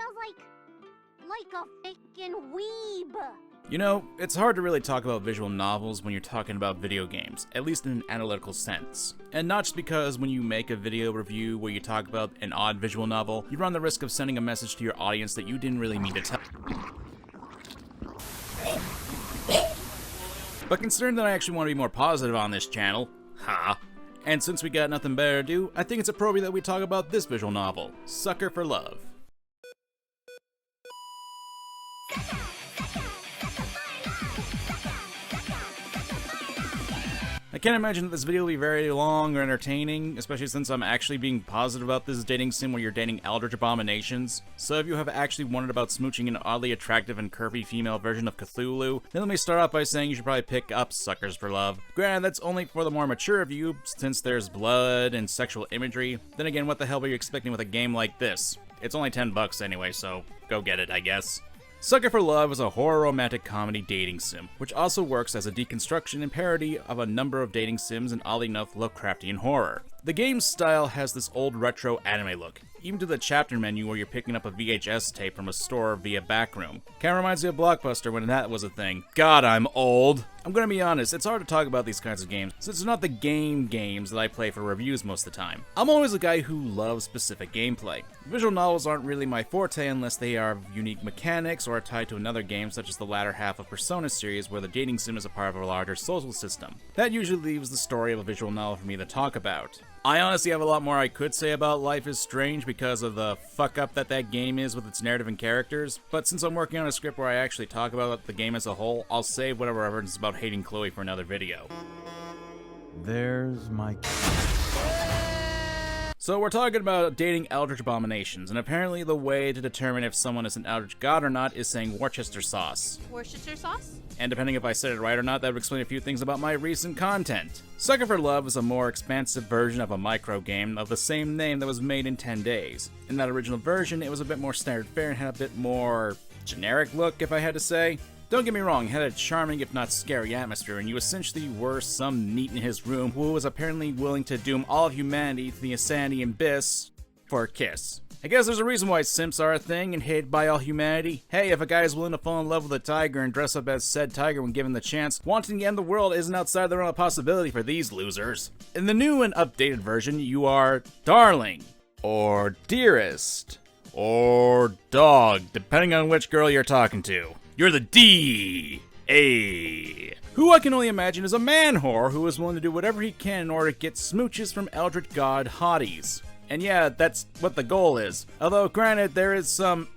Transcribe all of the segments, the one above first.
smells like a freaking weeb. You know, it's hard to really talk about visual novels when you're talking about video games, at least in an analytical sense. And not just because when you make a video review where you talk about an odd visual novel, you run the risk of sending a message to your audience that you didn't really mean to tell. But considering that I actually want to be more positive on this channel, and since we got nothing better to do, I think it's appropriate that we talk about this visual novel, Sucker for Love. I can't imagine that this video will be very long or entertaining, especially since I'm actually being positive about this dating sim where you're dating eldritch abominations. So if you have actually wondered about smooching an oddly attractive and curvy female version of Cthulhu, then let me start off by saying you should probably pick up Suckers for Love. Granted, that's only for the more mature of you, since there's blood and sexual imagery. Then again, what the hell were you expecting with a game like this? It's only $10 anyway, so go get it, I guess. Sucker for Love is a horror romantic comedy dating sim, which also works as a deconstruction and parody of a number of dating sims and oddly enough Lovecraftian horror. The game's style has this old retro anime look, even to the chapter menu where you're picking up a VHS tape from a store via backroom. Kinda reminds me of Blockbuster when that was a thing. God, I'm old! I'm gonna be honest, it's hard to talk about these kinds of games, since they're not the games that I play for reviews most of the time. I'm always a guy who loves specific gameplay. Visual novels aren't really my forte unless they are unique mechanics or are tied to another game such as the latter half of Persona series where the dating sim is a part of a larger social system. That usually leaves the story of a visual novel for me to talk about. I honestly have a lot more I could say about Life is Strange because of the fuck up that game is with its narrative and characters, but since I'm working on a script where I actually talk about the game as a whole, I'll save whatever reference about hating Chloe for another video. There's my... So we're talking about dating eldritch abominations, and apparently the way to determine if someone is an eldritch god or not is saying Worcester sauce. Worcestershire sauce? And depending if I said it right or not, that would explain a few things about my recent content. Sucker for Love is a more expansive version of a micro game of the same name that was made in 10 days. In that original version, it was a bit more standard fare and had a bit more generic look, if I had to say. Don't get me wrong, it had a charming if not scary atmosphere, and you essentially were some neat in his room who was apparently willing to doom all of humanity to the insanity and abyss for a kiss. I guess there's a reason why simps are a thing and hated by all humanity. Hey, if a guy is willing to fall in love with a tiger and dress up as said tiger when given the chance, wanting to end the world isn't outside the realm of possibility for these losers. In the new and updated version, you are darling, or dearest, or dog, depending on which girl you're talking to. You're the D.A. who I can only imagine is a man whore who is willing to do whatever he can in order to get smooches from eldritch god hotties. And yeah, that's what the goal is. Although, granted, there is some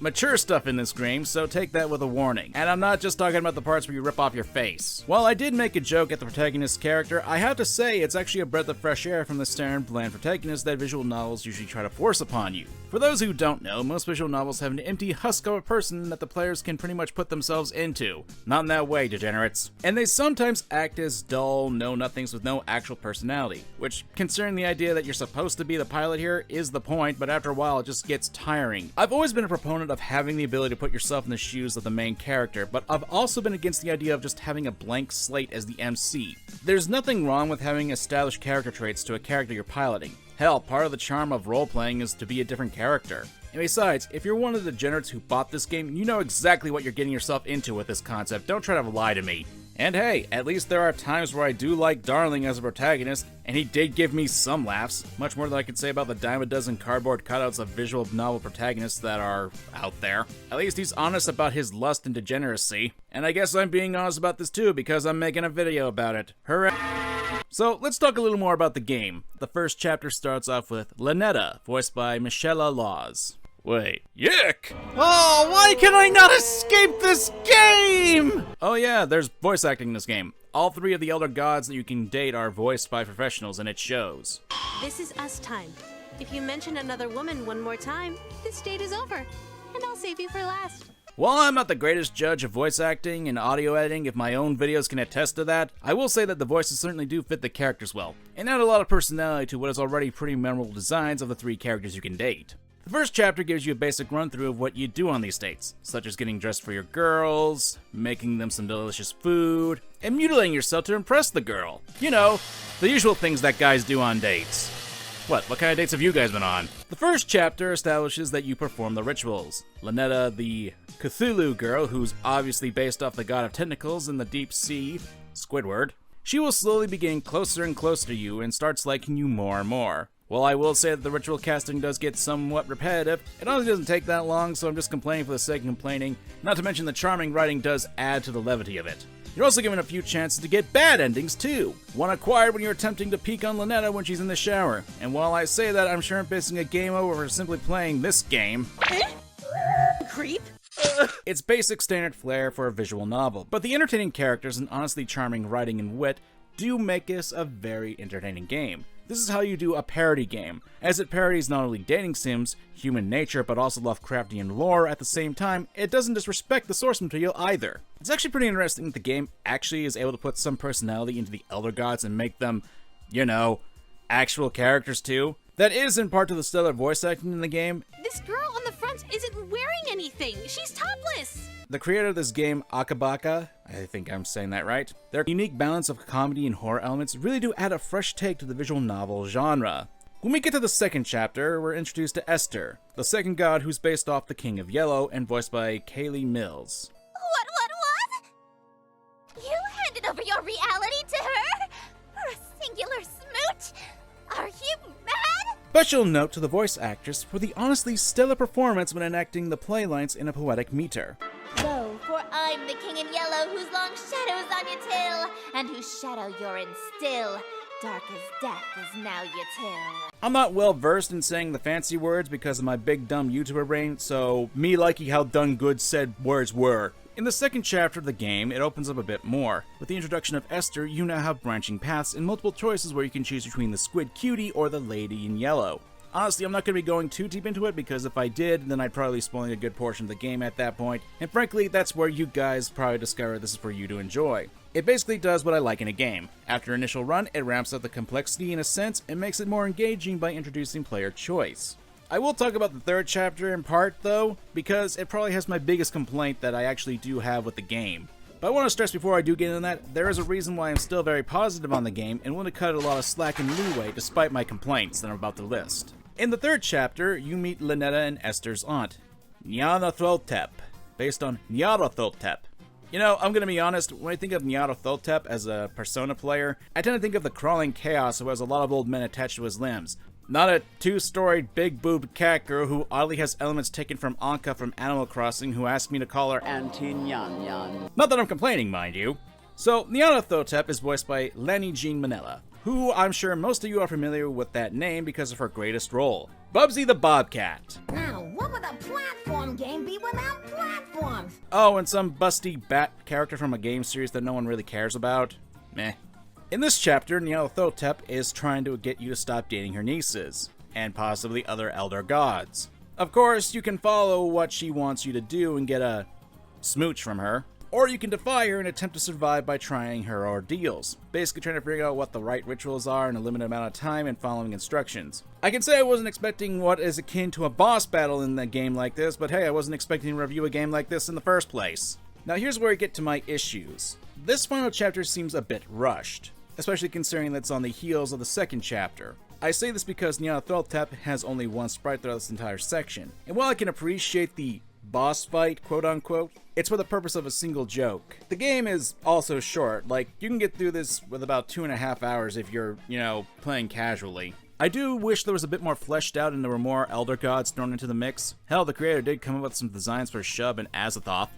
mature stuff in this game, so take that with a warning. And I'm not just talking about the parts where you rip off your face. While I did make a joke at the protagonist's character, I have to say it's actually a breath of fresh air from the stern, bland protagonist that visual novels usually try to force upon you. For those who don't know, most visual novels have an empty husk of a person that the players can pretty much put themselves into. Not in that way, degenerates. And they sometimes act as dull know-nothings with no actual personality, which, considering the idea that you're supposed to be the pilot here, is the point, but after a while it just gets tiring. I've always been a proponent of having the ability to put yourself in the shoes of the main character, but I've also been against the idea of just having a blank slate as the MC. There's nothing wrong with having established character traits to a character you're piloting. Hell, part of the charm of role-playing is to be a different character. And besides, if you're one of the degenerates who bought this game, you know exactly what you're getting yourself into with this concept. Don't try to lie to me. And hey, at least there are times where I do like Darling as a protagonist, and he did give me some laughs, much more than I could say about the dime a dozen cardboard cutouts of visual novel protagonists that are out there. At least he's honest about his lust and degeneracy, and I guess I'm being honest about this too because I'm making a video about it. Hooray! So let's talk a little more about the game. The first chapter starts off with Lanetta, voiced by Michelle Laws. Wait, yick! Oh, why can I not escape this game? Oh yeah, there's voice acting in this game. All three of the elder gods that you can date are voiced by professionals, and it shows. This is us time. If you mention another woman one more time, this date is over, and I'll save you for last. While I'm not the greatest judge of voice acting and audio editing, if my own videos can attest to that, I will say that the voices certainly do fit the characters well, and add a lot of personality to what is already pretty memorable designs of the three characters you can date. The first chapter gives you a basic run-through of what you do on these dates, such as getting dressed for your girls, making them some delicious food, and mutilating yourself to impress the girl. You know, the usual things that guys do on dates. What kind of dates have you guys been on? The first chapter establishes that you perform the rituals. Lanetta, the Cthulhu girl, who's obviously based off the god of tentacles in the deep sea, Squidward, she will slowly be getting closer and closer to you and starts liking you more and more. Well, I will say that the ritual casting does get somewhat repetitive. It honestly doesn't take that long, so I'm just complaining for the sake of complaining. Not to mention the charming writing does add to the levity of it. You're also given a few chances to get bad endings, too. One acquired when you're attempting to peek on Lanetta when she's in the shower. And while I say that, I'm sure I'm basing a game over for simply playing this game. Creep? It's basic standard flair for a visual novel, but the entertaining characters and honestly charming writing and wit do make this a very entertaining game. This is how you do a parody game, as it parodies not only dating sims, human nature, but also Lovecraftian lore at the same time. It doesn't disrespect the source material either. It's actually pretty interesting that the game actually is able to put some personality into the Elder Gods and make them, you know, actual characters too. That is in part to the stellar voice acting in the game. This girl on the front isn't wearing anything. She's topless. The creator of this game, Akabaka, I think I'm saying that right, their unique balance of comedy and horror elements really do add a fresh take to the visual novel genre. When we get to the second chapter, we're introduced to Esther, the second god who's based off the King of Yellow and voiced by Kaylee Mills. What? You handed over your reality to her? For a singular smooch? Are you mad? Special note to the voice actress for the honestly stellar performance when enacting the playlines in a poetic meter. Lo, for I'm the king in yellow, whose long shadow's on your tail, and whose shadow you're in still. Dark as death is now your till. I'm not well versed in saying the fancy words because of my big dumb YouTuber brain, so me liking how done good said words were. In the second chapter of the game, it opens up a bit more. With the introduction of Esther, you now have branching paths and multiple choices where you can choose between the squid cutie or the lady in yellow. Honestly, I'm not going to be going too deep into it because if I did, then I'd probably be spoiling a good portion of the game at that point, and frankly, that's where you guys probably discover this is for you to enjoy. It basically does what I like in a game. After initial run, it ramps up the complexity in a sense and makes it more engaging by introducing player choice. I will talk about the third chapter in part, though, because it probably has my biggest complaint that I actually do have with the game. But I want to stress before I do get into that, there is a reason why I'm still very positive on the game and want to cut a lot of slack and leeway despite my complaints that I'm about to list. In the third chapter, you meet Lanetta and Esther's aunt, Nyarlathotep, based on Nyarlathotep. You know, I'm gonna be honest, when I think of Nyarlathotep as a Persona player, I tend to think of the crawling chaos who has a lot of old men attached to his limbs. Not a two-storied, big-boobed cat girl who oddly has elements taken from Anka from Animal Crossing who asked me to call her Auntie Nyan Nyan. Not that I'm complaining, mind you. So, Nyarlathotep is voiced by Lani Jean Manella, who I'm sure most of you are familiar with that name because of her greatest role, Bubsy the Bobcat. Now, what would a platform game be without platforms? Oh, and some busty bat character from a game series that no one really cares about? Meh. In this chapter, Nyarlathotep is trying to get you to stop dating her nieces, and possibly other elder gods. Of course, you can follow what she wants you to do and get a smooch from her, or you can defy her and attempt to survive by trying her ordeals, basically trying to figure out what the right rituals are in a limited amount of time and following instructions. I can say I wasn't expecting what is akin to a boss battle in a game like this, but hey, I wasn't expecting to review a game like this in the first place. Now here's where I get to my issues. This final chapter seems a bit rushed, especially considering that it's on the heels of the second chapter. I say this because Nyarlathotep has only one sprite throughout this entire section, and while I can appreciate the boss fight, quote-unquote, it's for the purpose of a single joke. The game is also short, like, you can get through this with about 2.5 hours if you're, playing casually. I do wish there was a bit more fleshed out and there were more Elder Gods thrown into the mix. Hell, the creator did come up with some designs for Shub and Azathoth.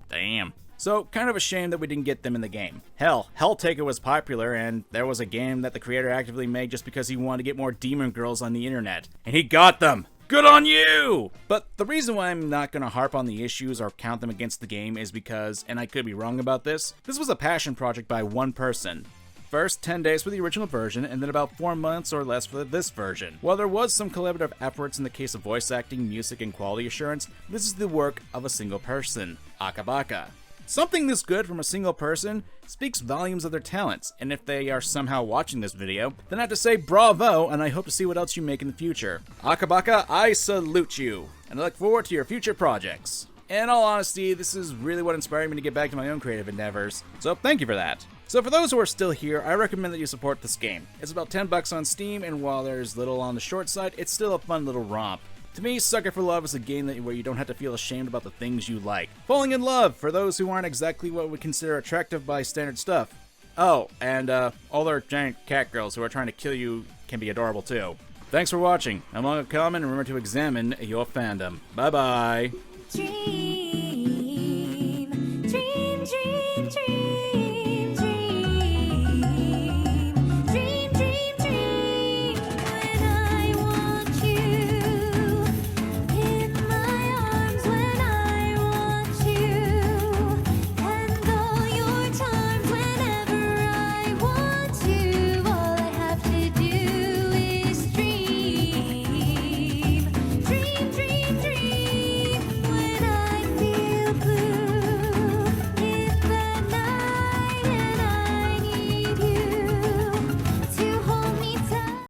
Damn. So, kind of a shame that we didn't get them in the game. Hell, Helltaker was popular, and there was a game that the creator actively made just because he wanted to get more demon girls on the internet. And he got them! Good on you! But the reason why I'm not going to harp on the issues or count them against the game is because, and I could be wrong about this was a passion project by one person. First, 10 days for the original version, and then about 4 months or less for this version. While there was some collaborative efforts in the case of voice acting, music, and quality assurance, this is the work of a single person, Akabaka. Something this good from a single person speaks volumes of their talents, and if they are somehow watching this video, then I have to say bravo, and I hope to see what else you make in the future. Akabaka, I salute you, and I look forward to your future projects. In all honesty, this is really what inspired me to get back to my own creative endeavors, so thank you for that. So for those who are still here, I recommend that you support this game. It's about $10 on Steam, and while there's little on the short side, it's still a fun little romp. To me, Sucker for Love is a game where you don't have to feel ashamed about the things you like. Falling in love, for those who aren't exactly what we consider attractive by standard stuff. Oh, and all their giant cat girls who are trying to kill you can be adorable too. Thanks for watching. I'm MangaKamen, and remember to examine your fandom. Bye-bye. Dream, dream, dream, dream.